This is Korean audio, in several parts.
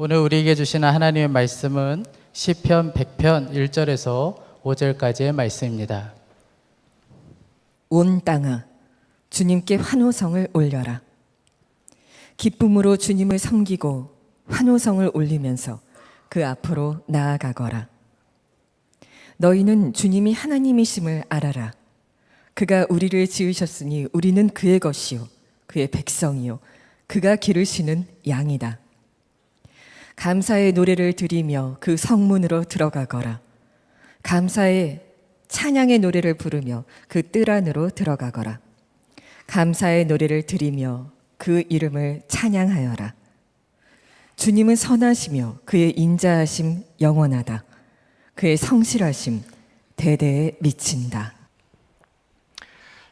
오늘 우리에게 주시는 하나님의 말씀은 시편 100편 1절에서 5절까지의 말씀입니다. 온 땅아 주님께 환호성을 올려라. 기쁨으로 주님을 섬기고 환호성을 올리면서 그 앞으로 나아가거라. 너희는 주님이 하나님이심을 알아라. 그가 우리를 지으셨으니 우리는 그의 것이요 그의 백성이요 그가 기르시는 양이다. 감사의 노래를 드리며 그 성문으로 들어가거라. 감사의 찬양의 노래를 부르며 그 뜰 안으로 들어가거라. 감사의 노래를 드리며 그 이름을 찬양하여라. 주님은 선하시며 그의 인자하심 영원하다. 그의 성실하심 대대에 미친다.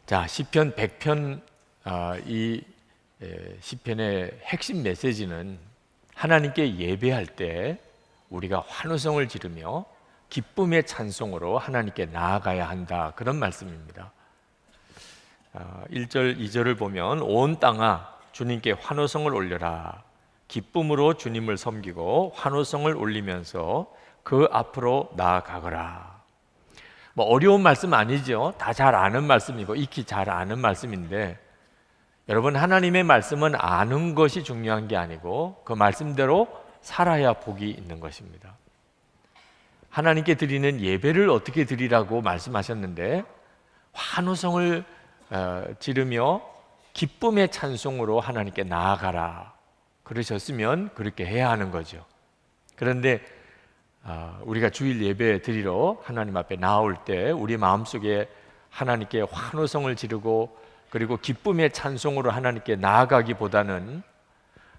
자, 시편 100편 이 시편의 핵심 메시지는 하나님께 예배할 때 우리가 환호성을 지르며 기쁨의 찬송으로 하나님께 나아가야 한다, 그런 말씀입니다. 1절, 2절을 보면 온 땅아 주님께 환호성을 올려라. 기쁨으로 주님을 섬기고 환호성을 올리면서 그 앞으로 나아가거라. 뭐 어려운 말씀 아니죠. 다 잘 아는 말씀이고 익히 잘 아는 말씀인데, 여러분, 하나님의 말씀은 아는 것이 중요한 게 아니고 그 말씀대로 살아야 복이 있는 것입니다. 하나님께 드리는 예배를 어떻게 드리라고 말씀하셨는데, 환호성을 지르며 기쁨의 찬송으로 하나님께 나아가라 그러셨으면 그렇게 해야 하는 거죠. 그런데 우리가 주일 예배 드리러 하나님 앞에 나올 때 우리 마음속에 하나님께 환호성을 지르고 그리고 기쁨의 찬송으로 하나님께 나아가기보다는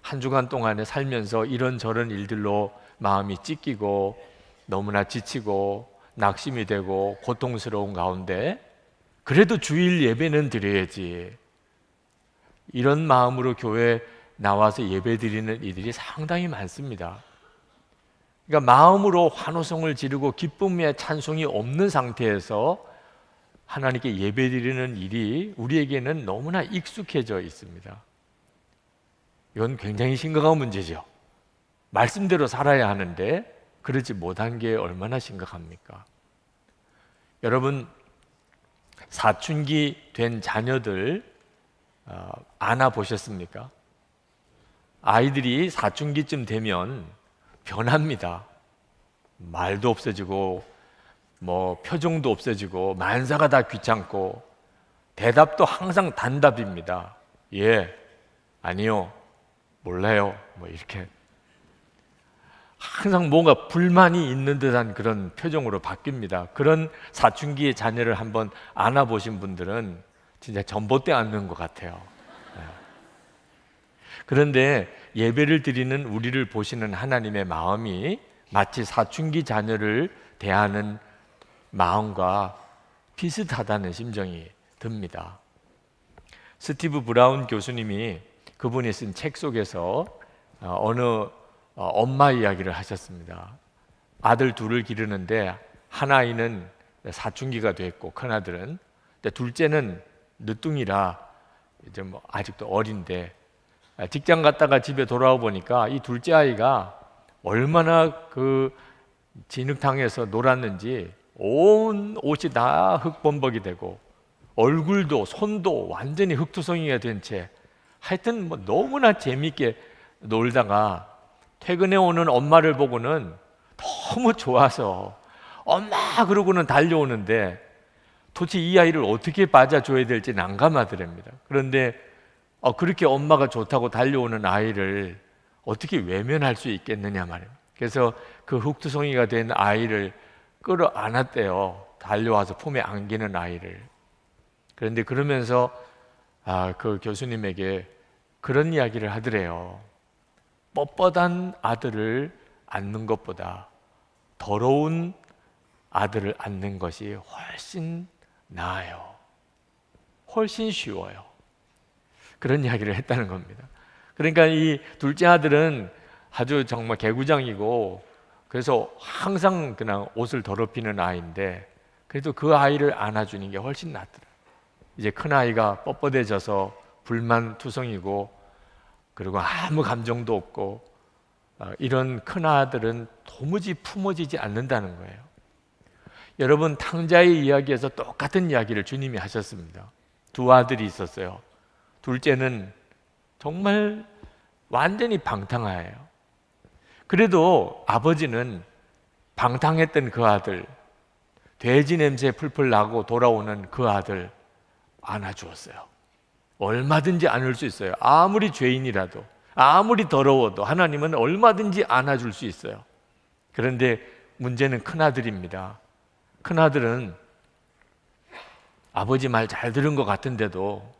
한 주간 동안에 살면서 이런저런 일들로 마음이 찢기고 너무나 지치고 낙심이 되고 고통스러운 가운데 그래도 주일 예배는 드려야지, 이런 마음으로 교회에 나와서 예배 드리는 이들이 상당히 많습니다. 그러니까 마음으로 환호성을 지르고 기쁨의 찬송이 없는 상태에서 하나님께 예배 드리는 일이 우리에게는 너무나 익숙해져 있습니다. 이건 굉장히 심각한 문제죠. 말씀대로 살아야 하는데 그러지 못한 게 얼마나 심각합니까? 여러분, 사춘기 된 자녀들 안아보셨습니까? 아이들이 사춘기쯤 되면 변합니다. 말도 없어지고 표정도 없어지고 만사가 다 귀찮고 대답도 항상 단답입니다. 예, 아니요, 몰라요, 이렇게 항상 뭔가 불만이 있는 듯한 그런 표정으로 바뀝니다. 그런 사춘기의 자녀를 한번 안아보신 분들은 진짜 전봇대 안는 것 같아요. 그런데 예배를 드리는 우리를 보시는 하나님의 마음이 마치 사춘기 자녀를 대하는 마음과 비슷하다는 심정이 듭니다. 스티브 브라운 교수님이 그분이 쓴 책 속에서 어느 엄마 이야기를 하셨습니다. 아들 둘을 기르는데 한 아이는 사춘기가 됐고 큰아들은, 둘째는 늦둥이라 이제 아직도 어린데 직장 갔다가 집에 돌아와 보니까 이 둘째 아이가 얼마나 그 진흙탕에서 놀았는지 온 옷이 다 흙범벅이 되고 얼굴도 손도 완전히 흙투성이가 된 채 하여튼 너무나 재미있게 놀다가 퇴근해 오는 엄마를 보고는 너무 좋아서 엄마 그러고는 달려오는데 도대체 이 아이를 어떻게 맞아줘야 될지 난감하더랍니다. 그런데 그렇게 엄마가 좋다고 달려오는 아이를 어떻게 외면할 수 있겠느냐 말이에요. 그래서 그 흙투성이가 된 아이를 끌어안았대요. 달려와서 품에 안기는 아이를. 그런데 그러면서 그 교수님에게 그런 이야기를 하더래요. 뻣뻣한 아들을 안는 것보다 더러운 아들을 안는 것이 훨씬 나아요. 훨씬 쉬워요. 그런 이야기를 했다는 겁니다. 그러니까 이 둘째 아들은 아주 정말 개구장이고 그래서 항상 그냥 옷을 더럽히는 아이인데 그래도 그 아이를 안아주는 게 훨씬 낫더라. 이제 큰 아이가 뻣뻣해져서 불만투성이고 그리고 아무 감정도 없고 이런 큰아들은 도무지 품어지지 않는다는 거예요. 여러분, 탕자의 이야기에서 똑같은 이야기를 주님이 하셨습니다. 두 아들이 있었어요. 둘째는 정말 완전히 방탕하예요. 그래도 아버지는 방탕했던 그 아들, 돼지 냄새 풀풀 나고 돌아오는 그 아들 안아주었어요. 얼마든지 안을 수 있어요. 아무리 죄인이라도, 아무리 더러워도 하나님은 얼마든지 안아줄 수 있어요. 그런데 문제는 큰아들입니다. 큰아들은 아버지 말 잘 들은 것 같은데도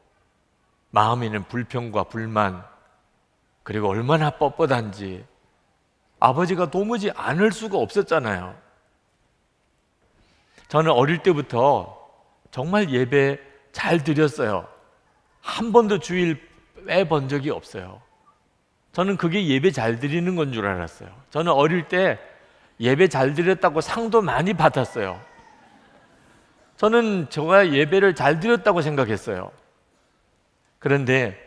마음에는 불평과 불만, 그리고 얼마나 뻣뻣한지 아버지가 도무지 안을 수가 없었잖아요. 저는 어릴 때부터 정말 예배 잘 드렸어요. 한 번도 주일 빼본 적이 없어요. 저는 그게 예배 잘 드리는 건 줄 알았어요. 저는 어릴 때 예배 잘 드렸다고 상도 많이 받았어요. 저는 제가 예배를 잘 드렸다고 생각했어요. 그런데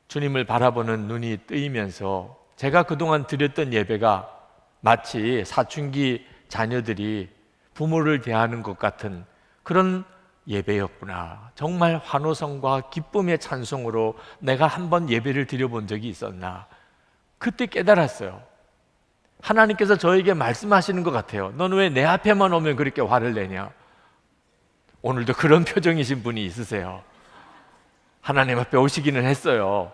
주님을 바라보는 눈이 뜨이면서 제가 그동안 드렸던 예배가 마치 사춘기 자녀들이 부모를 대하는 것 같은 그런 예배였구나. 정말 환호성과 기쁨의 찬송으로 내가 한번 예배를 드려본 적이 있었나. 그때 깨달았어요. 하나님께서 저에게 말씀하시는 것 같아요. 너는 왜 내 앞에만 오면 그렇게 화를 내냐? 오늘도 그런 표정이신 분이 있으세요. 하나님 앞에 오시기는 했어요.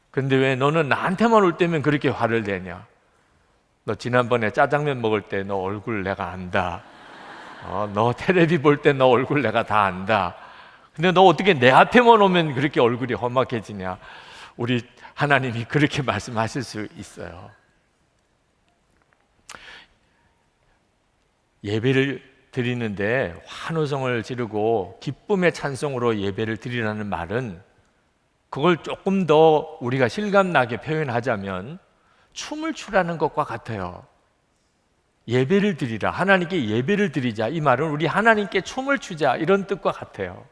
근데 왜 너는 나한테만 올 때면 그렇게 화를 내냐? 너 지난번에 짜장면 먹을 때 너 얼굴 내가 안다. 너 텔레비 볼 때 너 얼굴 내가 다 안다. 근데 너 어떻게 내 앞에만 오면 그렇게 얼굴이 험악해지냐? 우리 하나님이 그렇게 말씀하실 수 있어요. 예배를 드리는데 환호성을 지르고 기쁨의 찬송으로 예배를 드리라는 말은, 그걸 조금 더 우리가 실감나게 표현하자면 춤을 추라는 것과 같아요. 예배를 드리라, 하나님께 예배를 드리자, 이 말은 우리 하나님께 춤을 추자, 이런 뜻과 같아요.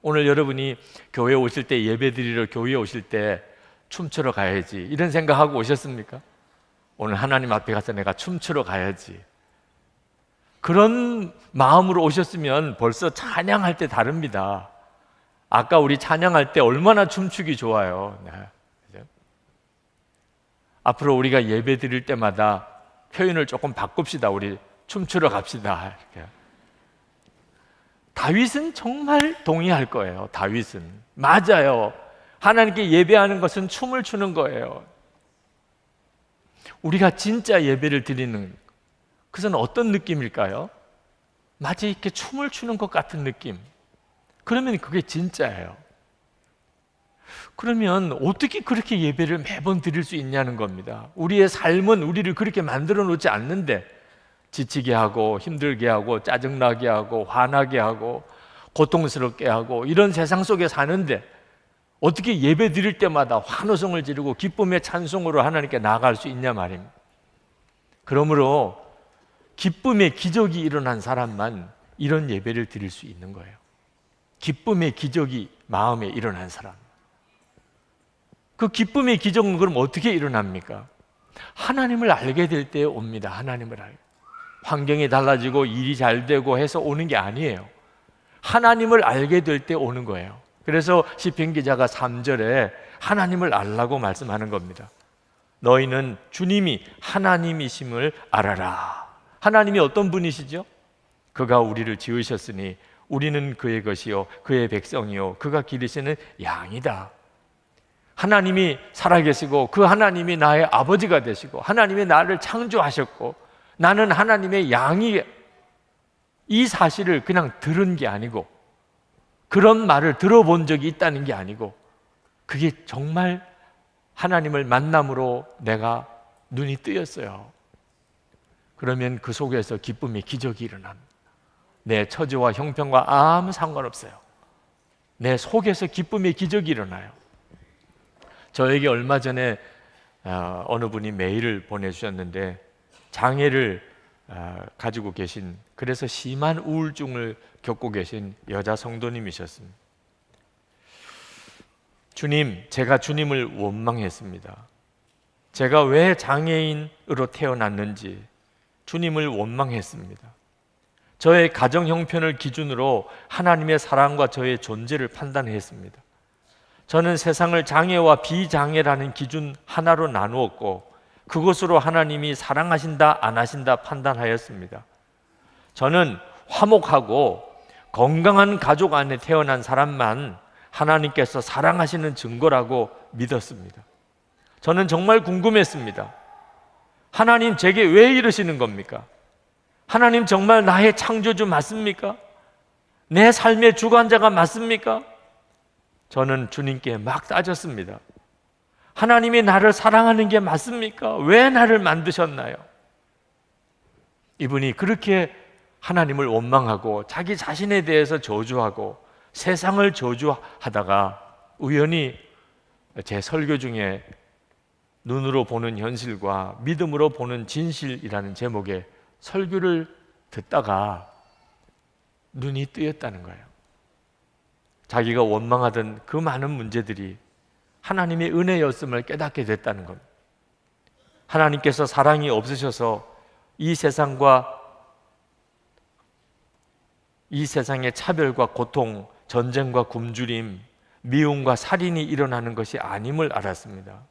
오늘 여러분이 교회 오실 때, 예배 드리러 교회에 오실 때 춤추러 가야지 이런 생각하고 오셨습니까? 오늘 하나님 앞에 가서 내가 춤추러 가야지, 그런 마음으로 오셨으면 벌써 찬양할 때 다릅니다. 아까 우리 찬양할 때 얼마나 춤추기 좋아요. 네. 앞으로 우리가 예배 드릴 때마다 표현을 조금 바꿉시다. 우리 춤추러 갑시다. 이렇게. 다윗은 정말 동의할 거예요. 다윗은 맞아요. 하나님께 예배하는 것은 춤을 추는 거예요. 우리가 진짜 예배를 드리는 그것은 어떤 느낌일까요? 마치 이렇게 춤을 추는 것 같은 느낌. 그러면 그게 진짜예요. 그러면 어떻게 그렇게 예배를 매번 드릴 수 있냐는 겁니다. 우리의 삶은 우리를 그렇게 만들어 놓지 않는데, 지치게 하고 힘들게 하고 짜증나게 하고 화나게 하고 고통스럽게 하고 이런 세상 속에 사는데, 어떻게 예배 드릴 때마다 환호성을 지르고 기쁨의 찬송으로 하나님께 나아갈 수 있냐 말입니다. 그러므로 기쁨의 기적이 일어난 사람만 이런 예배를 드릴 수 있는 거예요. 기쁨의 기적이 마음에 일어난 사람. 그 기쁨의 기적은 그럼 어떻게 일어납니까? 하나님을 알게 될 때 옵니다. 하나님을 알게. 환경이 달라지고 일이 잘 되고 해서 오는 게 아니에요. 하나님을 알게 될 때 오는 거예요. 그래서 시편 기자가 3절에 하나님을 알라고 말씀하는 겁니다. 너희는 주님이 하나님이심을 알아라. 하나님이 어떤 분이시죠? 그가 우리를 지으셨으니 우리는 그의 것이요 그의 백성이요 그가 기르시는 양이다. 하나님이 살아계시고 그 하나님이 나의 아버지가 되시고 하나님이 나를 창조하셨고 나는 하나님의 양이, 이 사실을 그냥 들은 게 아니고 그런 말을 들어본 적이 있다는 게 아니고, 그게 정말 하나님을 만남으로 내가 눈이 뜨였어요. 그러면 그 속에서 기쁨의 기적이 일어납니다. 내 처지와 형편과 아무 상관없어요. 내 속에서 기쁨의 기적이 일어나요. 저에게 얼마 전에 어느 분이 메일을 보내주셨는데, 장애를 가지고 계신, 그래서 심한 우울증을 겪고 계신 여자 성도님이셨습니다. 주님, 제가 주님을 원망했습니다. 제가 왜 장애인으로 태어났는지 주님을 원망했습니다. 저의 가정 형편을 기준으로 하나님의 사랑과 저의 존재를 판단했습니다. 저는 세상을 장애와 비장애라는 기준 하나로 나누었고 그것으로 하나님이 사랑하신다 안 하신다 판단하였습니다. 저는 화목하고 건강한 가족 안에 태어난 사람만 하나님께서 사랑하시는 증거라고 믿었습니다. 저는 정말 궁금했습니다. 하나님 제게 왜 이러시는 겁니까? 하나님 정말 나의 창조주 맞습니까? 내 삶의 주관자가 맞습니까? 저는 주님께 막 따졌습니다. 하나님이 나를 사랑하는 게 맞습니까? 왜 나를 만드셨나요? 이분이 그렇게 하나님을 원망하고 자기 자신에 대해서 저주하고 세상을 저주하다가 우연히 제 설교 중에 눈으로 보는 현실과 믿음으로 보는 진실이라는 제목의 설교를 듣다가 눈이 뜨였다는 거예요. 자기가 원망하던 그 많은 문제들이 하나님의 은혜였음을 깨닫게 됐다는 겁니다. 하나님께서 사랑이 없으셔서 이 세상의 차별과 고통, 전쟁과 굶주림, 미움과 살인이 일어나는 것이 아님을 알았습니다.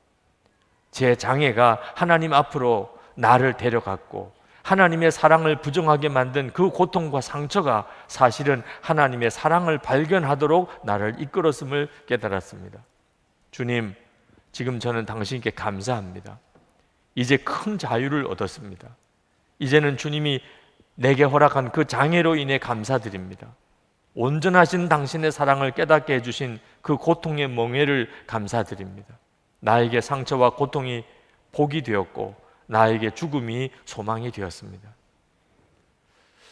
제 장애가 하나님 앞으로 나를 데려갔고 하나님의 사랑을 부정하게 만든 그 고통과 상처가 사실은 하나님의 사랑을 발견하도록 나를 이끌었음을 깨달았습니다. 주님, 지금 저는 당신께 감사합니다. 이제 큰 자유를 얻었습니다. 이제는 주님이 내게 허락한 그 장애로 인해 감사드립니다. 온전하신 당신의 사랑을 깨닫게 해주신 그 고통의 멍에를 감사드립니다. 나에게 상처와 고통이 복이 되었고 나에게 죽음이 소망이 되었습니다.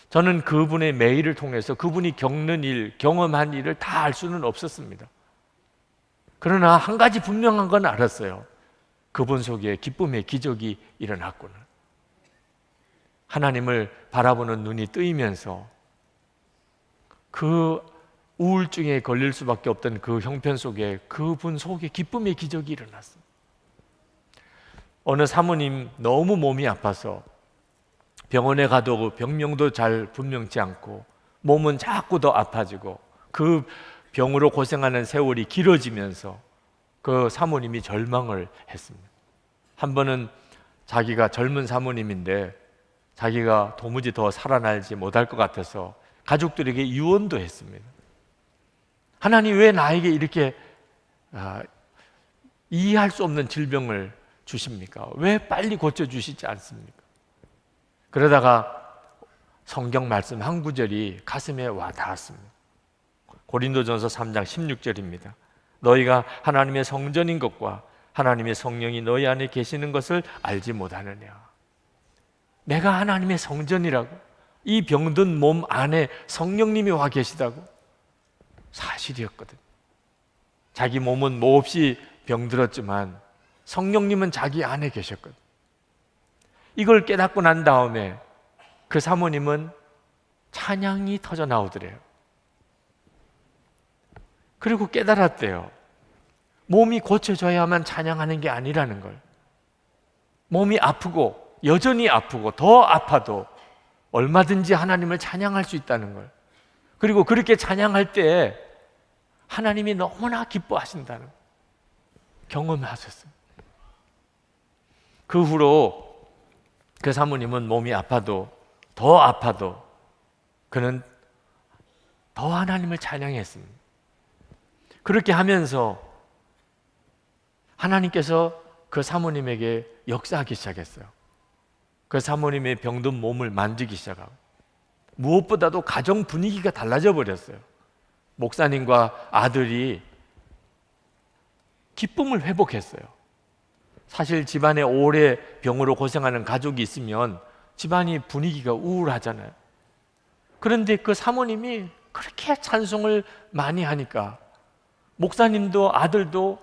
저는 그분의 매일을 통해서 그분이 겪는 일, 경험한 일을 다 알 수는 없었습니다. 그러나 한 가지 분명한 건 알았어요. 그분 속에 기쁨의 기적이 일어났구나. 하나님을 바라보는 눈이 뜨이면서 그 우울증에 걸릴 수밖에 없던 그 형편 속에 그분 속에 기쁨의 기적이 일어났습니다. 어느 사모님 너무 몸이 아파서 병원에 가도 병명도 잘 분명치 않고 몸은 자꾸 더 아파지고 그 병으로 고생하는 세월이 길어지면서 그 사모님이 절망을 했습니다. 한 번은 자기가 젊은 사모님인데 자기가 도무지 더 살아날지 못할 것 같아서 가족들에게 유언도 했습니다. 하나님 왜 나에게 이렇게 이해할 수 없는 질병을 주십니까? 왜 빨리 고쳐주시지 않습니까? 그러다가 성경 말씀 한 구절이 가슴에 와 닿았습니다. 고린도전서 3장 16절입니다. 너희가 하나님의 성전인 것과 하나님의 성령이 너희 안에 계시는 것을 알지 못하느냐. 내가 하나님의 성전이라고, 이 병든 몸 안에 성령님이 와 계시다고. 사실이었거든. 자기 몸은 몹시 병들었지만 성령님은 자기 안에 계셨거든. 이걸 깨닫고 난 다음에 그 사모님은 찬양이 터져 나오더래요. 그리고 깨달았대요. 몸이 고쳐져야만 찬양하는 게 아니라는 걸. 몸이 아프고 여전히 아프고 더 아파도 얼마든지 하나님을 찬양할 수 있다는 걸. 그리고 그렇게 찬양할 때 하나님이 너무나 기뻐하신다는 걸 경험하셨어요. 그 후로 그 사모님은 몸이 아파도 더 아파도 그는 더 하나님을 찬양했습니다. 그렇게 하면서 하나님께서 그 사모님에게 역사하기 시작했어요. 그 사모님의 병든 몸을 만지기 시작하고 무엇보다도 가정 분위기가 달라져 버렸어요. 목사님과 아들이 기쁨을 회복했어요. 사실 집안에 오래 병으로 고생하는 가족이 있으면 집안이 분위기가 우울하잖아요. 그런데 그 사모님이 그렇게 찬송을 많이 하니까 목사님도 아들도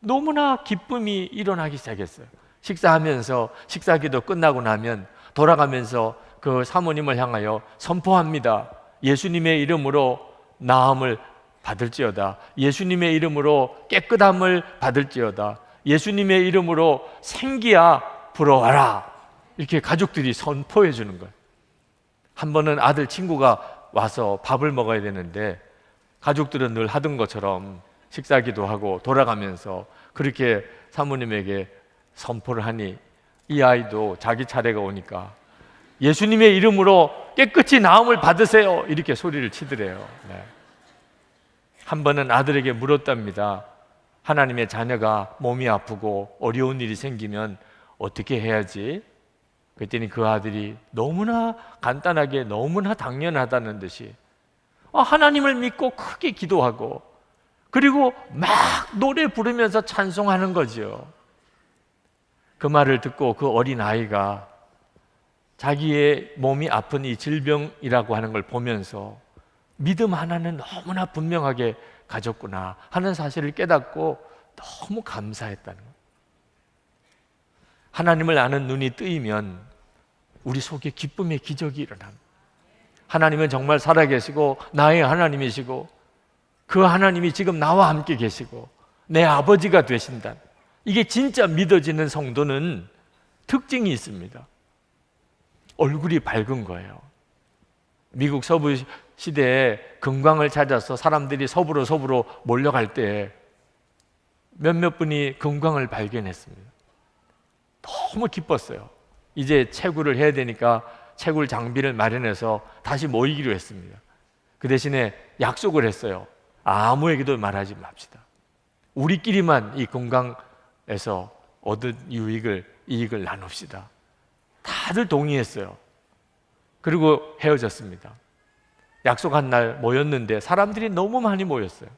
너무나 기쁨이 일어나기 시작했어요. 식사하면서 식사기도 끝나고 나면 돌아가면서 그 사모님을 향하여 선포합니다. 예수님의 이름으로 나음을 받을지어다. 예수님의 이름으로 깨끗함을 받을지어다. 예수님의 이름으로 생기야 불어와라. 이렇게 가족들이 선포해 주는 거예요. 한 번은 아들 친구가 와서 밥을 먹어야 되는데 가족들은 늘 하던 것처럼 식사기도 하고 돌아가면서 그렇게 사모님에게 선포를 하니 이 아이도 자기 차례가 오니까 예수님의 이름으로 깨끗이 나음을 받으세요. 이렇게 소리를 치더래요. 네. 한 번은 아들에게 물었답니다. 하나님의 자녀가 몸이 아프고 어려운 일이 생기면 어떻게 해야지? 그랬더니 그 아들이 너무나 간단하게 너무나 당연하다는 듯이 하나님을 믿고 크게 기도하고 그리고 막 노래 부르면서 찬송하는 거죠. 그 말을 듣고 그 어린 아이가 자기의 몸이 아픈 이 질병이라고 하는 걸 보면서 믿음 하나는 너무나 분명하게 가졌구나 하는 사실을 깨닫고 너무 감사했다는 거예요. 하나님을 아는 눈이 뜨이면 우리 속에 기쁨의 기적이 일어납니다. 하나님은 정말 살아계시고 나의 하나님이시고 그 하나님이 지금 나와 함께 계시고 내 아버지가 되신다. 이게 진짜 믿어지는 성도는 특징이 있습니다. 얼굴이 밝은 거예요. 미국 서부 시대에 금광을 찾아서 사람들이 서부로 몰려갈 때 몇몇 분이 금광을 발견했습니다. 너무 기뻤어요. 이제 채굴을 해야 되니까 채굴 장비를 마련해서 다시 모이기로 했습니다. 그 대신에 약속을 했어요. 아무에게도 말하지 맙시다. 우리끼리만 이 금광에서 얻은 이익을 나눕시다. 다들 동의했어요. 그리고 헤어졌습니다. 약속한 날 모였는데 사람들이 너무 많이 모였어요.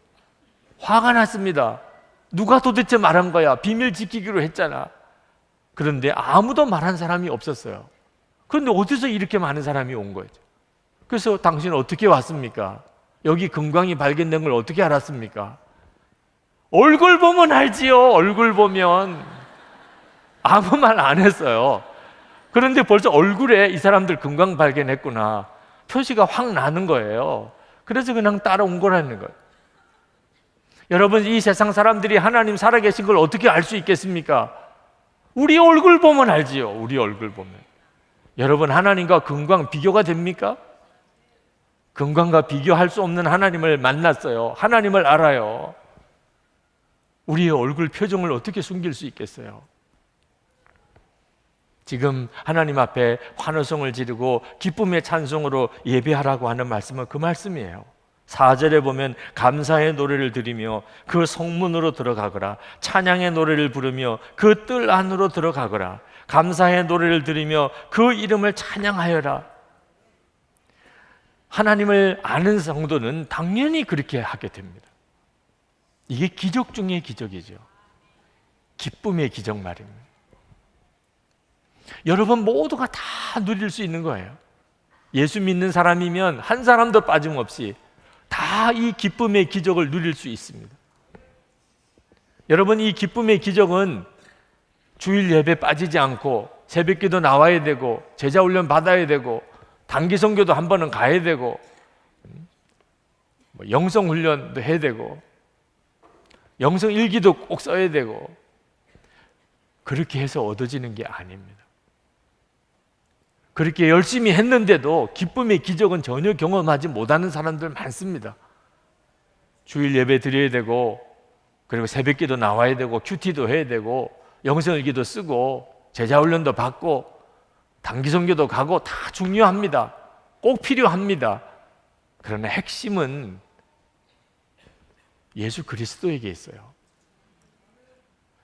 화가 났습니다. 누가 도대체 말한 거야? 비밀 지키기로 했잖아. 그런데 아무도 말한 사람이 없었어요. 그런데 어디서 이렇게 많은 사람이 온 거죠? 그래서 당신 어떻게 왔습니까? 여기 금광이 발견된 걸 어떻게 알았습니까? 얼굴 보면 알지요. 얼굴 보면. 아무 말 안 했어요. 그런데 벌써 얼굴에 이 사람들 금광 발견했구나 표시가 확 나는 거예요. 그래서 그냥 따라온 거라는 거예요. 여러분, 이 세상 사람들이 하나님 살아계신 걸 어떻게 알 수 있겠습니까? 우리 얼굴 보면 알지요. 우리 얼굴 보면. 여러분, 하나님과 금광 비교가 됩니까? 금광과 비교할 수 없는 하나님을 만났어요. 하나님을 알아요. 우리의 얼굴 표정을 어떻게 숨길 수 있겠어요? 지금 하나님 앞에 환호성을 지르고 기쁨의 찬송으로 예배하라고 하는 말씀은 그 말씀이에요. 4절에 보면 감사의 노래를 드리며 그 성문으로 들어가거라. 찬양의 노래를 부르며 그 뜰 안으로 들어가거라. 감사의 노래를 드리며 그 이름을 찬양하여라. 하나님을 아는 성도는 당연히 그렇게 하게 됩니다. 이게 기적 중의 기적이죠. 기쁨의 기적 말입니다. 여러분 모두가 다 누릴 수 있는 거예요. 예수 믿는 사람이면 한 사람도 빠짐없이 다 이 기쁨의 기적을 누릴 수 있습니다. 여러분, 이 기쁨의 기적은 주일 예배 빠지지 않고 새벽기도 나와야 되고 제자 훈련 받아야 되고 단기 선교도 한 번은 가야 되고 영성 훈련도 해야 되고 영성 일기도 꼭 써야 되고 그렇게 해서 얻어지는 게 아닙니다. 그렇게 열심히 했는데도 기쁨의 기적은 전혀 경험하지 못하는 사람들 많습니다. 주일 예배 드려야 되고 그리고 새벽기도 나와야 되고 큐티도 해야 되고 영성일기도 쓰고 제자훈련도 받고 단기선교도 가고 다 중요합니다. 꼭 필요합니다. 그러나 핵심은 예수 그리스도에게 있어요.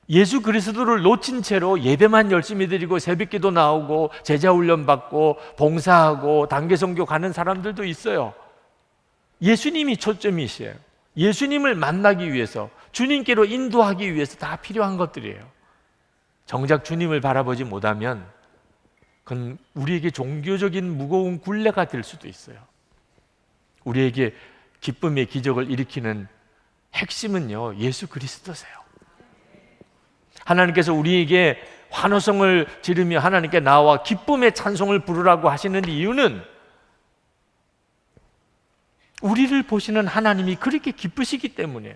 예수 그리스도를 놓친 채로 예배만 열심히 드리고 새벽기도 나오고 제자훈련 받고 봉사하고 단기선교 가는 사람들도 있어요. 예수님이 초점이시에요. 예수님을 만나기 위해서 주님께로 인도하기 위해서 다 필요한 것들이에요. 정작 주님을 바라보지 못하면 그건 우리에게 종교적인 무거운 굴레가 될 수도 있어요. 우리에게 기쁨의 기적을 일으키는 핵심은요, 예수 그리스도세요. 하나님께서 우리에게 환호성을 지르며 하나님께 나와 기쁨의 찬송을 부르라고 하시는 이유는 우리를 보시는 하나님이 그렇게 기쁘시기 때문이에요.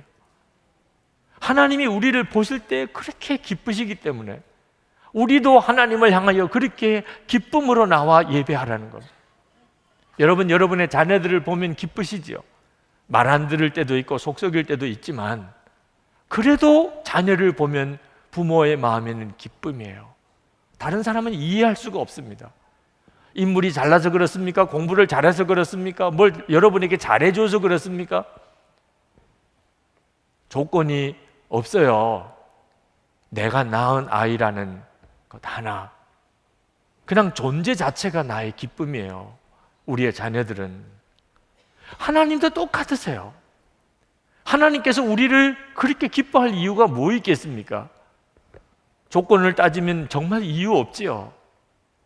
하나님이 우리를 보실 때 그렇게 기쁘시기 때문에 우리도 하나님을 향하여 그렇게 기쁨으로 나와 예배하라는 겁니다. 여러분, 여러분의 자녀들을 보면 기쁘시지요. 말 안 들을 때도 있고 속썩일 때도 있지만 그래도 자녀를 보면 부모의 마음에는 기쁨이에요. 다른 사람은 이해할 수가 없습니다. 인물이 잘나서 그렇습니까? 공부를 잘해서 그렇습니까? 뭘 여러분에게 잘해줘서 그렇습니까? 조건이 없어요. 내가 낳은 아이라는 것 하나, 그냥 존재 자체가 나의 기쁨이에요. 우리의 자녀들은. 하나님도 똑같으세요. 하나님께서 우리를 그렇게 기뻐할 이유가 뭐 있겠습니까? 조건을 따지면 정말 이유 없지요.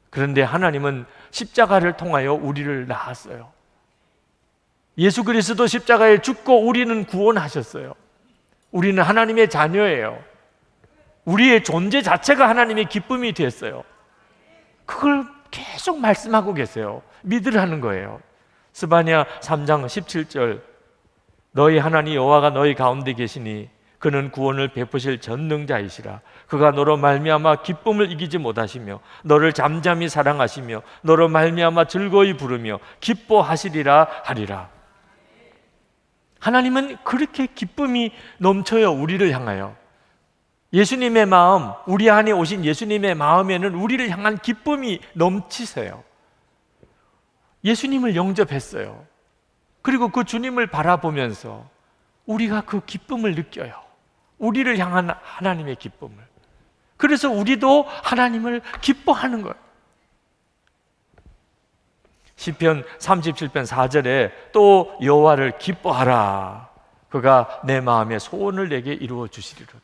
그런데 하나님은 십자가를 통하여 우리를 낳았어요. 예수 그리스도 십자가에 죽고 우리는 구원하셨어요. 우리는 하나님의 자녀예요. 우리의 존재 자체가 하나님의 기쁨이 됐어요. 그걸 계속 말씀하고 계세요. 믿으라는 거예요. 스바냐 3장 17절, 너희 하나님 여호와가 너희 가운데 계시니 그는 구원을 베푸실 전능자이시라. 그가 너로 말미암아 기쁨을 이기지 못하시며 너를 잠잠히 사랑하시며 너로 말미암아 즐거이 부르며 기뻐하시리라 하리라. 하나님은 그렇게 기쁨이 넘쳐요. 우리를 향하여. 예수님의 마음, 우리 안에 오신 예수님의 마음에는 우리를 향한 기쁨이 넘치세요. 예수님을 영접했어요. 그리고 그 주님을 바라보면서 우리가 그 기쁨을 느껴요. 우리를 향한 하나님의 기쁨을. 그래서 우리도 하나님을 기뻐하는 거예요. 시편 37편 4절에 또 여호와를 기뻐하라. 그가 내 마음의 소원을 내게 이루어 주시리로다.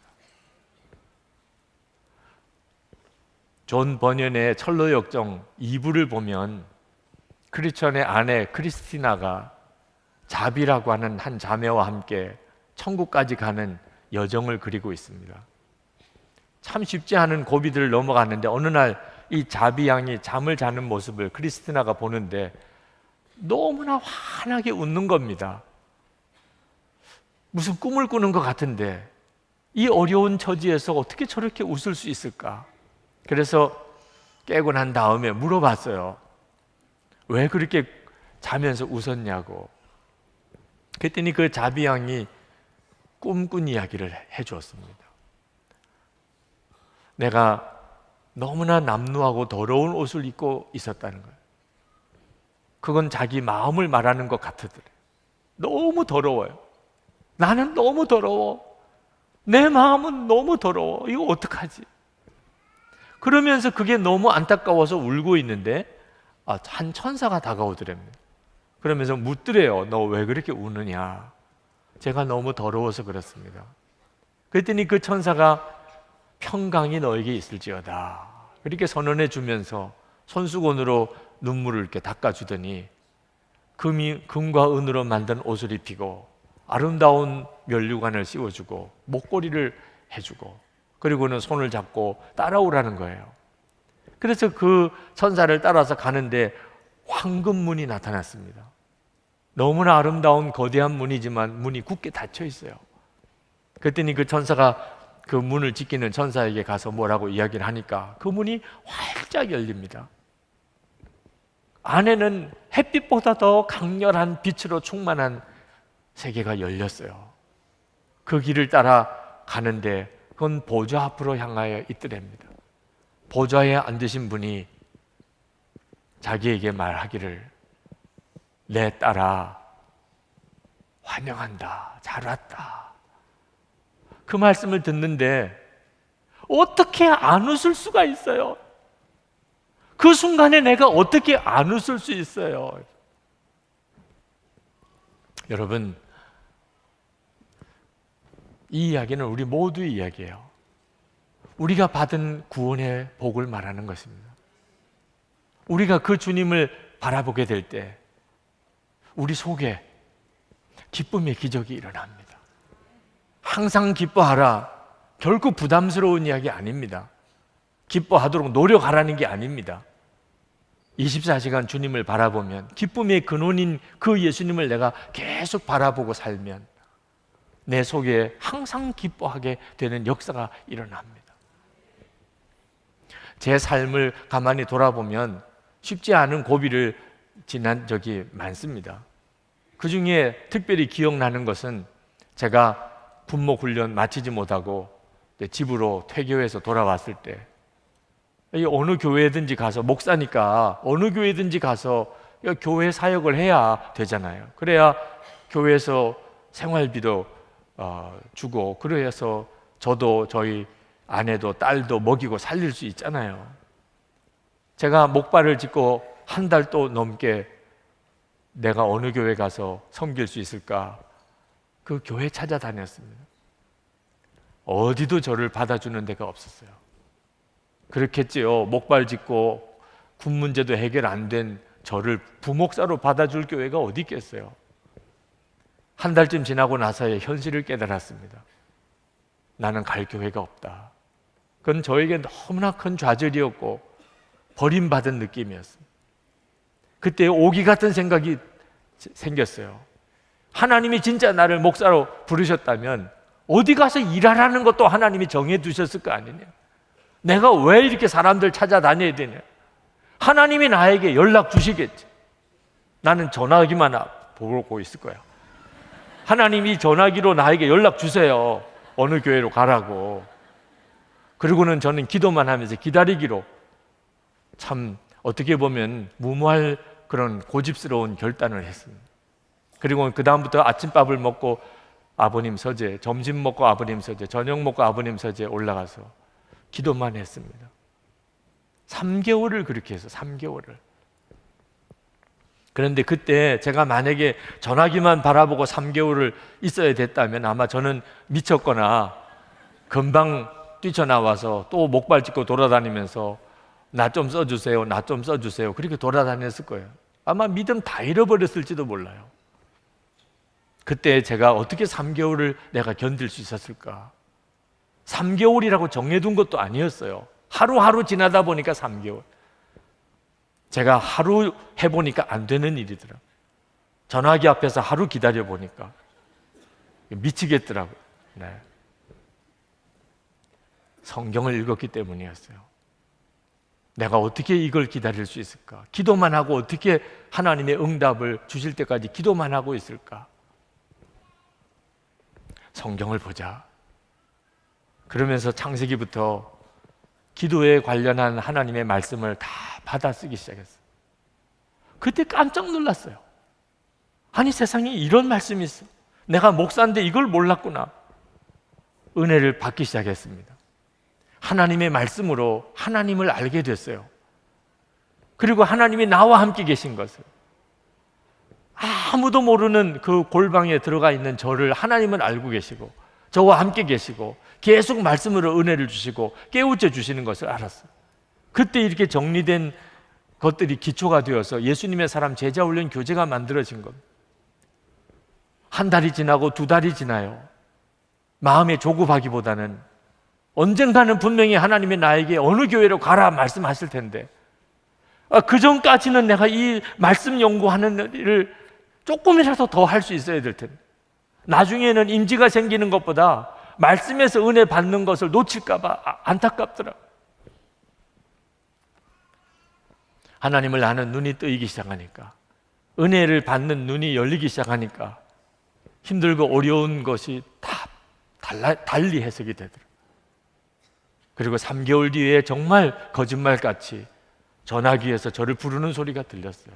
존 버년의 철로역정 2부를 보면 크리스천의 아내 크리스티나가 자비라고 하는 한 자매와 함께 천국까지 가는 여정을 그리고 있습니다. 참 쉽지 않은 고비들을 넘어갔는데 어느 날 이 자비 양이 잠을 자는 모습을 크리스티나가 보는데 너무나 환하게 웃는 겁니다. 무슨 꿈을 꾸는 것 같은데 이 어려운 처지에서 어떻게 저렇게 웃을 수 있을까? 그래서 깨고 난 다음에 물어봤어요. 왜 그렇게 자면서 웃었냐고. 그랬더니 그 자비 양이 꿈꾼 이야기를 해주었습니다. 내가 너무나 남루하고 더러운 옷을 입고 있었다는 거예요. 그건 자기 마음을 말하는 것 같으더래요. 너무 더러워요. 나는 너무 더러워. 내 마음은 너무 더러워. 이거 어떡하지? 그러면서 그게 너무 안타까워서 울고 있는데 한 천사가 다가오더랍니다. 그러면서 묻더래요. 너 왜 그렇게 우느냐? 제가 너무 더러워서 그렇습니다. 그랬더니 그 천사가 평강이 너에게 있을지어다. 그렇게 선언해 주면서 손수건으로 눈물을 이렇게 닦아주더니 금과 은으로 만든 옷을 입히고 아름다운 면류관을 씌워주고 목걸이를 해주고 그리고는 손을 잡고 따라오라는 거예요. 그래서 그 천사를 따라서 가는데 황금문이 나타났습니다. 너무나 아름다운 거대한 문이지만 문이 굳게 닫혀 있어요. 그랬더니 그 천사가 그 문을 지키는 천사에게 가서 뭐라고 이야기를 하니까 그 문이 활짝 열립니다. 안에는 햇빛보다 더 강렬한 빛으로 충만한 세계가 열렸어요. 그 길을 따라 가는데 그건 보좌 앞으로 향하여 있더랍니다. 보좌에 앉으신 분이 자기에게 말하기를 내 딸아 환영한다. 잘 왔다. 그 말씀을 듣는데 어떻게 안 웃을 수가 있어요? 그 순간에 내가 어떻게 안 웃을 수 있어요? 여러분, 이 이야기는 우리 모두의 이야기예요. 우리가 받은 구원의 복을 말하는 것입니다. 우리가 그 주님을 바라보게 될 때 우리 속에 기쁨의 기적이 일어납니다. 항상 기뻐하라. 결코 부담스러운 이야기 아닙니다. 기뻐하도록 노력하라는 게 아닙니다. 24시간 주님을 바라보면 기쁨의 근원인 그 예수님을 내가 계속 바라보고 살면 내 속에 항상 기뻐하게 되는 역사가 일어납니다. 제 삶을 가만히 돌아보면 쉽지 않은 고비를 지난 적이 많습니다. 그 중에 특별히 기억나는 것은 제가 군목 훈련 마치지 못하고 집으로 퇴교해서 돌아왔을 때, 어느 교회든지 가서, 목사니까 어느 교회든지 가서 교회 사역을 해야 되잖아요. 그래야 교회에서 생활비도 주고, 그래서 저도 저희 아내도 딸도 먹이고 살릴 수 있잖아요. 제가 목발을 짚고 한 달 또 넘게 내가 어느 교회 가서 섬길 수 있을까, 그 교회 찾아다녔습니다. 어디도 저를 받아주는 데가 없었어요. 그렇겠지요. 목발 짚고 군 문제도 해결 안 된 저를 부목사로 받아줄 교회가 어디 있겠어요. 한 달쯤 지나고 나서야 현실을 깨달았습니다. 나는 갈 교회가 없다. 그건 저에게 너무나 큰 좌절이었고 버림받은 느낌이었습니다. 그때 오기 같은 생각이 생겼어요. 하나님이 진짜 나를 목사로 부르셨다면 어디 가서 일하라는 것도 하나님이 정해 두셨을 거 아니냐. 내가 왜 이렇게 사람들 찾아다녀야 되냐. 하나님이 나에게 연락 주시겠지. 나는 전화기만 보고 있을 거야. 하나님이 전화기로 나에게 연락 주세요. 어느 교회로 가라고. 그리고는 저는 기도만 하면서 기다리기로, 참 어떻게 보면 무모할 그런 고집스러운 결단을 했습니다. 그리고 그 다음부터 아침밥을 먹고 아버님 서재, 점심 먹고 아버님 서재, 저녁 먹고 아버님 서재 올라가서 기도만 했습니다. 3개월을 그렇게 해서 3개월을. 그런데 그때 제가 만약에 전화기만 바라보고 3개월을 있어야 됐다면 아마 저는 미쳤거나 금방 뛰쳐나와서 또 목발 짚고 돌아다니면서 나 좀 써주세요, 나 좀 써주세요, 그렇게 돌아다녔을 거예요. 아마 믿음 다 잃어버렸을지도 몰라요. 그때 제가 어떻게 3개월을 내가 견딜 수 있었을까? 3개월이라고 정해둔 것도 아니었어요. 하루하루 지나다 보니까 3개월. 제가 하루 해보니까 안 되는 일이더라고요. 전화기 앞에서 하루 기다려보니까 미치겠더라고요. 네. 성경을 읽었기 때문이었어요. 내가 어떻게 이걸 기다릴 수 있을까? 기도만 하고 어떻게 하나님의 응답을 주실 때까지 기도만 하고 있을까? 성경을 보자. 그러면서 창세기부터 기도에 관련한 하나님의 말씀을 다 받아쓰기 시작했어요. 그때 깜짝 놀랐어요. 아니, 세상에 이런 말씀이 있어. 내가 목사인데 이걸 몰랐구나. 은혜를 받기 시작했습니다. 하나님의 말씀으로 하나님을 알게 됐어요. 그리고 하나님이 나와 함께 계신 것을, 아무도 모르는 그 골방에 들어가 있는 저를 하나님은 알고 계시고 저와 함께 계시고 계속 말씀으로 은혜를 주시고 깨우쳐 주시는 것을 알았어요. 그때 이렇게 정리된 것들이 기초가 되어서 예수님의 사람 제자 훈련 교재가 만들어진 겁니다. 한 달이 지나고 2달이 지나요. 마음의 조급하기보다는 언젠가는 분명히 하나님이 나에게 어느 교회로 가라 말씀하실 텐데, 그 전까지는 내가 이 말씀 연구하는 일을 조금이라도 더 할 수 있어야 될 텐데, 나중에는 임지가 생기는 것보다 말씀에서 은혜 받는 것을 놓칠까 봐 안타깝더라고요. 하나님을 아는 눈이 뜨이기 시작하니까, 은혜를 받는 눈이 열리기 시작하니까 힘들고 어려운 것이 다 달리 해석이 되더라고요. 그리고 3개월 뒤에 정말 거짓말같이 전화기에서 저를 부르는 소리가 들렸어요.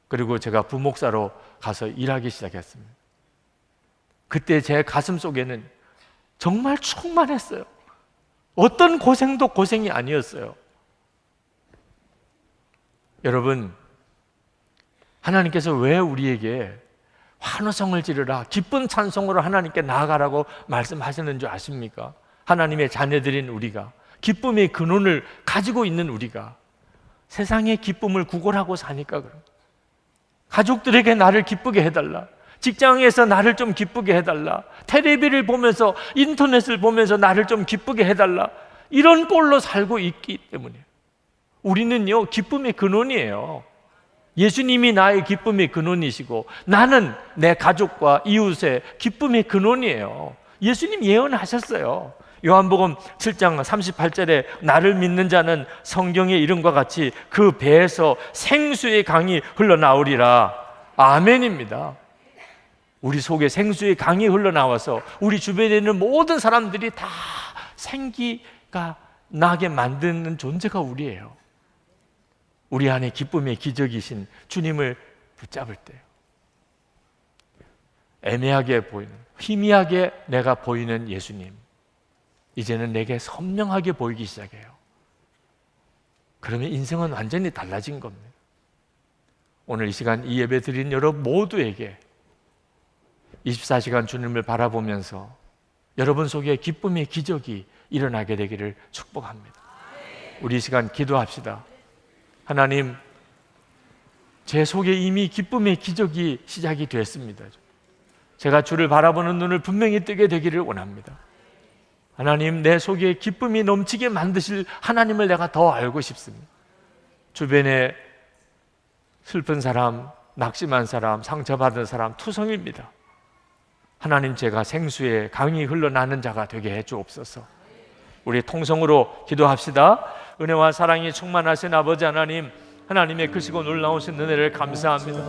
그리고 제가 부목사로 가서 일하기 시작했습니다. 그때 제 가슴 속에는 정말 충만했어요. 어떤 고생도 고생이 아니었어요. 여러분, 하나님께서 왜 우리에게 환호성을 지르라, 기쁜 찬송으로 하나님께 나아가라고 말씀하시는 줄 아십니까? 하나님의 자녀들인 우리가, 기쁨의 근원을 가지고 있는 우리가 세상의 기쁨을 구걸하고 사니까 그런, 가족들에게 나를 기쁘게 해달라, 직장에서 나를 좀 기쁘게 해달라, 텔레비를 보면서 인터넷을 보면서 나를 좀 기쁘게 해달라, 이런 꼴로 살고 있기 때문에 우리는요 기쁨의 근원이에요. 예수님이 나의 기쁨의 근원이시고 나는 내 가족과 이웃의 기쁨의 근원이에요. 예수님 예언하셨어요. 요한복음 7장 38절에 나를 믿는 자는 성경의 이름과 같이 그 배에서 생수의 강이 흘러나오리라. 아멘입니다. 우리 속에 생수의 강이 흘러나와서 우리 주변에 있는 모든 사람들이 다 생기가 나게 만드는 존재가 우리예요. 우리 안에 기쁨의 기적이신 주님을 붙잡을 때요, 애매하게 보이는, 희미하게 내가 보이는 예수님, 이제는 내게 선명하게 보이기 시작해요. 그러면 인생은 완전히 달라진 겁니다. 오늘 이 시간 이 예배 드린 여러분 모두에게 24시간 주님을 바라보면서 여러분 속에 기쁨의 기적이 일어나게 되기를 축복합니다. 우리 이 시간 기도합시다. 하나님, 제 속에 이미 기쁨의 기적이 시작이 됐습니다. 제가 주를 바라보는 눈을 분명히 뜨게 되기를 원합니다. 하나님, 내 속에 기쁨이 넘치게 만드실 하나님을 내가 더 알고 싶습니다. 주변에 슬픈 사람, 낙심한 사람, 상처받은 사람 투성입니다. 하나님, 제가 생수의 강이 흘러나는 자가 되게 해 주옵소서. 우리 통성으로 기도합시다. 은혜와 사랑이 충만하신 아버지 하나님, 하나님의 크시고 놀라우신 은혜를 감사합니다.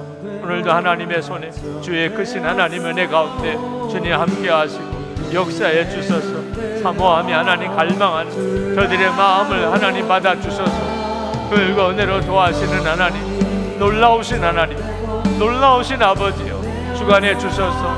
오늘도 하나님의 손에 주의 크신 하나님 은혜 가운데 주님 함께 하시고 역사해 주소서. 사모하며 하나님 갈망하는 저들의 마음을 하나님 받아 주소서. 그리고 은혜로 도와주시는 하나님, 놀라우신 하나님, 놀라우신 아버지여 주관해 주소서.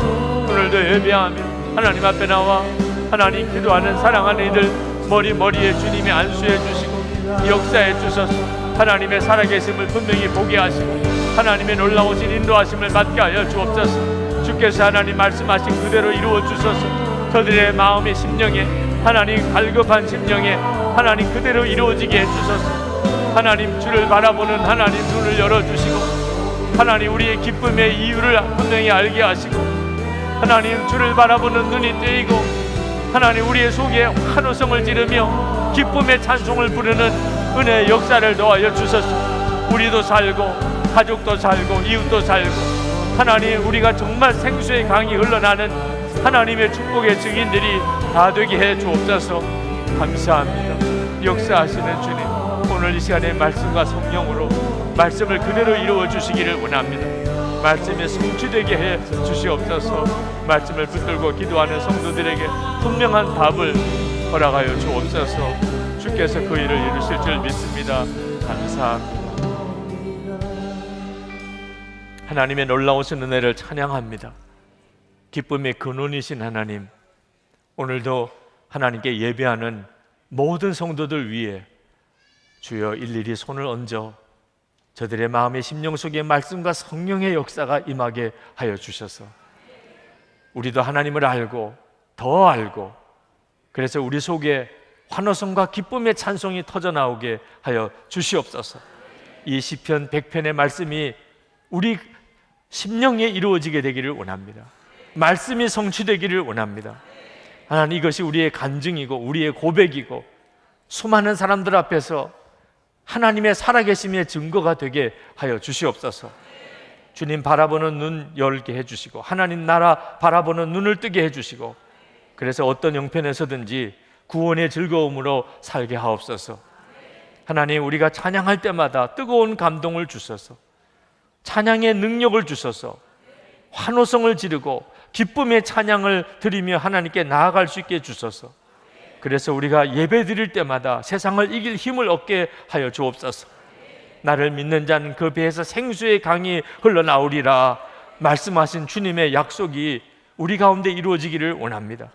오늘도 예배하며 하나님 앞에 나와 하나님 기도하는 사랑하는 이들 머리에 주님이 안수해 주시고 역사해 주소서. 하나님의 살아계심을 분명히 보게 하시고 하나님의 놀라우신 인도하심을 받게 하여 주옵소서. 주께서 하나님 말씀하신 그대로 이루어 주소서. 저들의 마음의 심령에 하나님 갈급한 심령에 하나님 그대로 이루어지게 해주소서. 하나님, 주를 바라보는 하나님 눈을 열어주시고 하나님 우리의 기쁨의 이유를 분명히 알게 하시고 하나님 주를 바라보는 눈이 뜨이고 하나님 우리의 속에 환호성을 지르며 기쁨의 찬송을 부르는 은혜의 역사를 도와여 주소서. 우리도 살고 가족도 살고 이웃도 살고 하나님 우리가 정말 생수의 강이 흘러나는 하나님의 축복의 증인들이 다 되게 해 주옵소서. 감사합니다. 역사하시는 주님, 오늘 이 시간에 말씀과 성령으로 말씀을 그대로 이루어 주시기를 원합니다. 말씀에 성취되게 해 주시옵소서. 말씀을 붙들고 기도하는 성도들에게 분명한 답을 허락하여 주옵소서. 주께서 그 일을 이루실 줄 믿습니다. 감사합니다. 하나님의 놀라우신 은혜를 찬양합니다. 기쁨의 근원이신 하나님, 오늘도 하나님께 예배하는 모든 성도들 위해 주여 일일이 손을 얹어 저들의 마음의 심령 속에 말씀과 성령의 역사가 임하게 하여 주셔서 우리도 하나님을 알고 더 알고 그래서 우리 속에 환호성과 기쁨의 찬송이 터져나오게 하여 주시옵소서. 이 시편 100편의 말씀이 우리 심령에 이루어지게 되기를 원합니다. 말씀이 성취되기를 원합니다. 하나님, 이것이 우리의 간증이고 우리의 고백이고 수많은 사람들 앞에서 하나님의 살아계심의 증거가 되게 하여 주시옵소서. 주님 바라보는 눈 열게 해주시고 하나님 나라 바라보는 눈을 뜨게 해주시고 그래서 어떤 형편에서든지 구원의 즐거움으로 살게 하옵소서. 하나님, 우리가 찬양할 때마다 뜨거운 감동을 주셔서 찬양의 능력을 주셔서 환호성을 지르고 기쁨의 찬양을 드리며 하나님께 나아갈 수 있게 주셔서 그래서 우리가 예배 드릴 때마다 세상을 이길 힘을 얻게 하여 주옵소서. 나를 믿는 자는 그 배에서 생수의 강이 흘러나오리라 말씀하신 주님의 약속이 우리 가운데 이루어지기를 원합니다.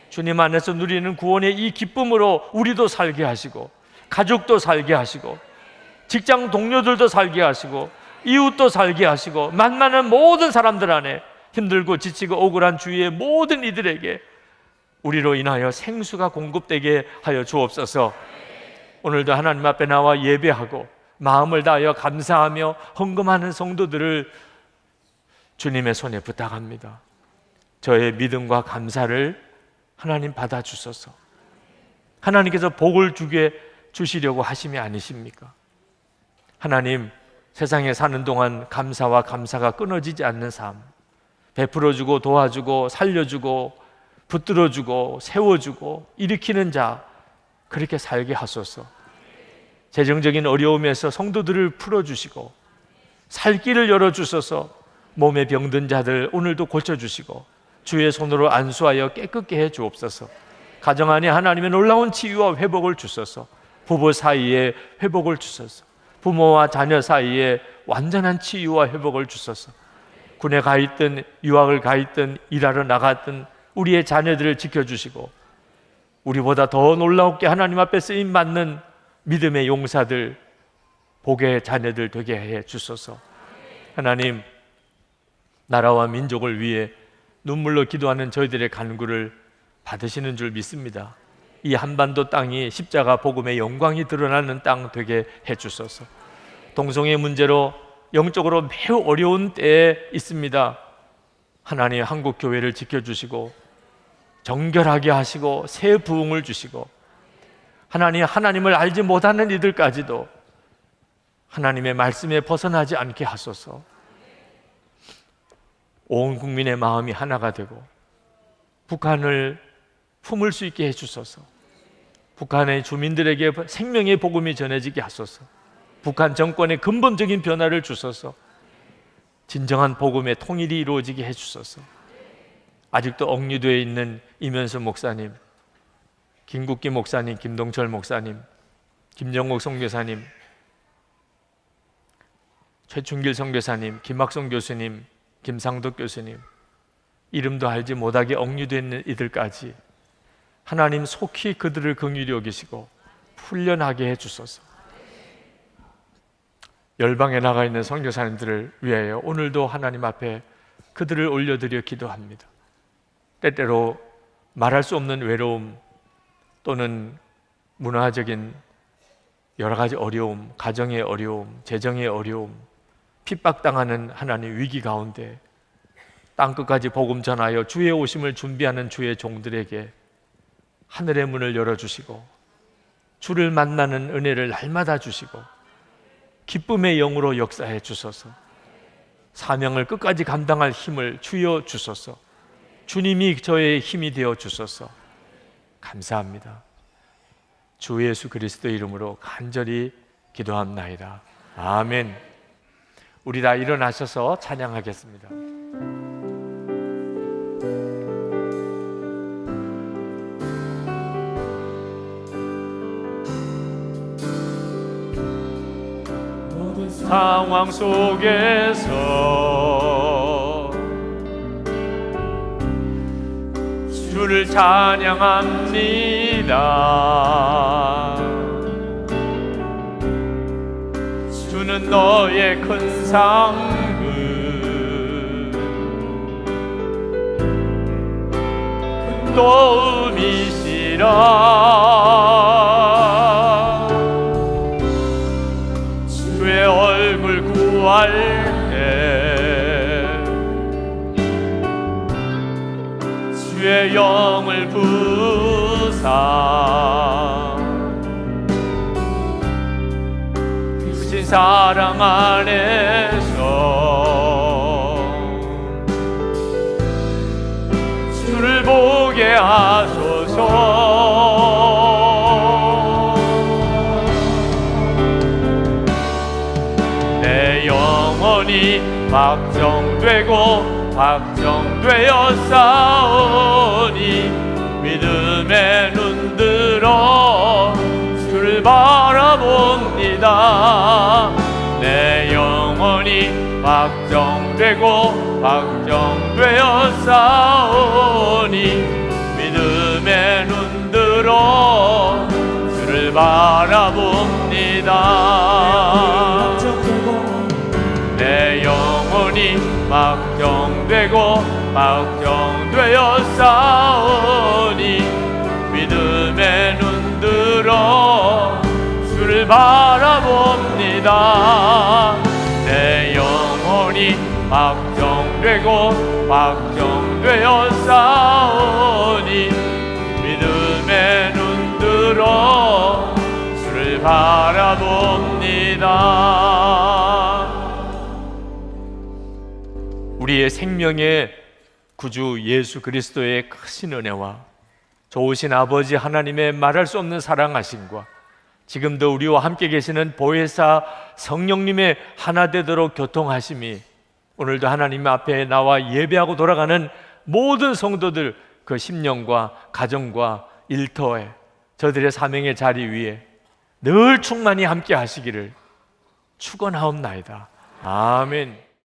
주님 안에서 누리는 구원의 이 기쁨으로 우리도 살게 하시고 가족도 살게 하시고 직장 동료들도 살게 하시고 이웃도 살게 하시고 만나는 모든 사람들 안에 힘들고 지치고 억울한 주위의 모든 이들에게 우리로 인하여 생수가 공급되게 하여 주옵소서. 오늘도 하나님 앞에 나와 예배하고 마음을 다하여 감사하며 헌금하는 성도들을 주님의 손에 부탁합니다. 저의 믿음과 감사를 하나님 받아주소서. 하나님께서 복을 주게 주시려고 하심이 아니십니까? 하나님, 세상에 사는 동안 감사와 감사가 끊어지지 않는 삶, 베풀어주고 도와주고 살려주고 붙들어주고 세워주고 일으키는 자, 그렇게 살게 하소서. 재정적인 어려움에서 성도들을 풀어주시고 살 길을 열어주소서. 몸에 병든 자들 오늘도 고쳐주시고 주의 손으로 안수하여 깨끗게 해 주옵소서. 가정 안에 하나님의 놀라운 치유와 회복을 주소서. 부부 사이에 회복을 주소서. 부모와 자녀 사이에 완전한 치유와 회복을 주소서. 군에 가 있든 유학을 가 있든 일하러 나갔든 우리의 자녀들을 지켜주시고 우리보다 더 놀라웠게 하나님 앞에 쓰임 받는 믿음의 용사들, 복의 자녀들 되게 해 주소서. 하나님, 나라와 민족을 위해 눈물로 기도하는 저희들의 간구를 받으시는 줄 믿습니다. 이 한반도 땅이 십자가 복음의 영광이 드러나는 땅 되게 해 주소서. 동성애 문제로 영적으로 매우 어려운 때에 있습니다. 하나님, 한국 교회를 지켜주시고 정결하게 하시고 새 부흥을 주시고 하나님을 알지 못하는 이들까지도 하나님의 말씀에 벗어나지 않게 하소서. 온 국민의 마음이 하나가 되고 북한을 품을 수 있게 해주소서. 북한의 주민들에게 생명의 복음이 전해지게 하소서. 북한 정권의 근본적인 변화를 주소서. 진정한 복음의 통일이 이루어지게 해주소서. 아직도 억류되어 있는 이면수 목사님, 김국기 목사님, 김동철 목사님, 김정옥 선교사님, 최충길 선교사님, 김학성 교수님, 김상덕 교수님, 이름도 알지 못하게 억류되어 있는 이들까지 하나님 속히 그들을 긍휼히 여기시고 풀려나게 해주소서. 열방에 나가 있는 선교사님들을 위하여 오늘도 하나님 앞에 그들을 올려드려 기도합니다. 때때로 말할 수 없는 외로움 또는 문화적인 여러 가지 어려움, 가정의 어려움, 재정의 어려움, 핍박당하는 하나님 위기 가운데 땅끝까지 복음 전하여 주의 오심을 준비하는 주의 종들에게 하늘의 문을 열어주시고 주를 만나는 은혜를 날마다 주시고 기쁨의 영으로 역사해 주소서. 사명을 끝까지 감당할 힘을 주여 주소서. 주님이 저의 힘이 되어 주소서. 감사합니다. 주 예수 그리스도의 이름으로 간절히 기도합나이다. 아멘. 우리 다 일어나셔서 찬양하겠습니다. 상황 속에서 주를 찬양합니다. 주는 너의 큰 상급, 큰 도움이시라. 주의 얼굴 구할 때 주의 영을 부사 크신 사랑 안에서 주를 보게 하소서. 내 영혼이 확정되고 확정되어 싸우니 믿음의 눈들어 주를 바라봅니다. 내 영혼이 확정되고 확정되어 싸우니 믿음의 눈들어 주를 바라봅니다. 내 영혼이 확정되고 확정되어 싸우니 믿음의 눈들어 주를 바라봅니다. 내 영혼이 확정되고 확정되어 싸우니 믿음의 눈들어 주를 바라봅니다. 우리의 생명의 구주 예수 그리스도의 크신 은혜와 좋으신 아버지 하나님의 말할 수 없는 사랑하심과 지금도 우리와 함께 계시는 보혜사 성령님의 하나 되도록 교통하심이 오늘도 하나님 앞에 나와 예배하고 돌아가는 모든 성도들 그 심령과 가정과 일터에 저들의 사명의 자리 위에 늘 충만히 함께 하시기를 축원하옵나이다. 아멘.